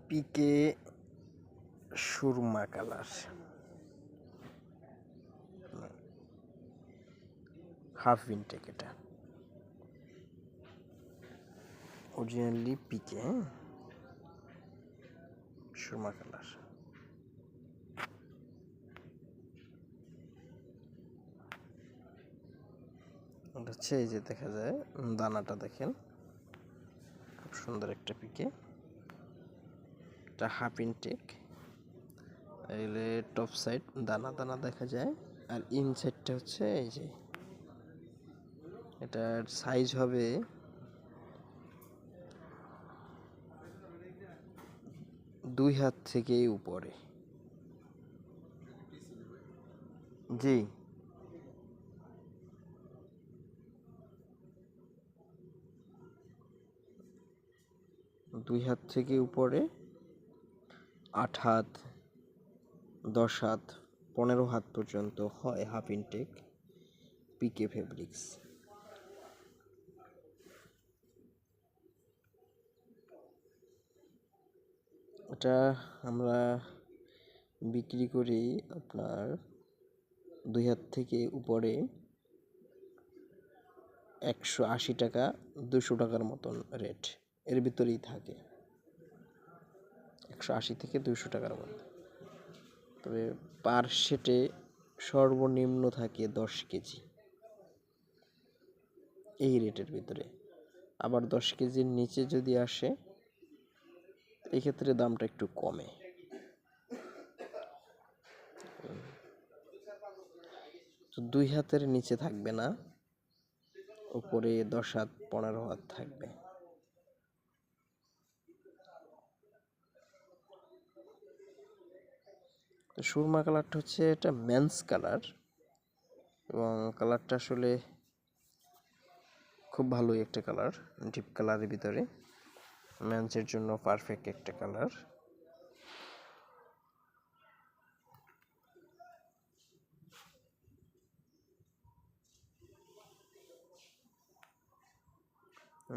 পিকে Surma colour, half intact. এটা originally পিকে, Surma colour. হচ্ছে এই যে দেখা যায় দানাটা, দেখেন খুব সুন্দর একটা পিকে। এটা হাফ ইনটেক, এলে টপ সাইড দানা দানা দেখা যায়, আর ইনসাইডটা হচ্ছে এই যে, এটার সাইজ হবে 2 হাত থেকে উপরে। জি, দুই হাত থেকে উপরে, 8 হাত, 10 হাত, 15 হাত পর্যন্ত হয় হাফ ইনটেক পিকে ফেব্রিক্স। এটা আমরা বিক্রি করি আপনার 2 হাত থেকে উপরে 180 টাকা, 200 টাকার মতন রেট, এর ভিতরেই থাকে, 180 থেকে 200 টাকার মধ্যে। তবে পার সেটে সর্বনিম্ন থাকে 10 কেজি, এই রেটের ভিতরে। আবার 10 কেজির নিচে যদি আসে, এই ক্ষেত্রে দামটা একটু কমে। তো 2 হাতের নিচে থাকবে না, উপরে 10 হাত 15 হাত থাকবে। তো সুরমা কালারটা হচ্ছে এটা মেন্স কালার, এবং কালারটা আসলে খুব ভালোই একটা কালার, ডিপ কালারের ভিতরে, মেন্সের জন্য পারফেক্ট একটা কালার।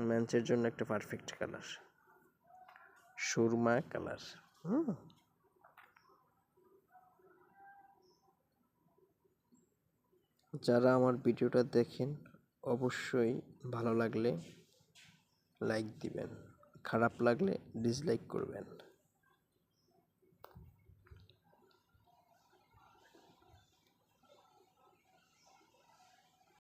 মেন্সের জন্য একটা পারফেক্ট কালার, সুরমা কালার। যারা আমার ভিডিওটা দেখেন, অবশ্যই ভালো লাগলে লাইক দিবেন, খারাপ লাগলে ডিসলাইক করবেন।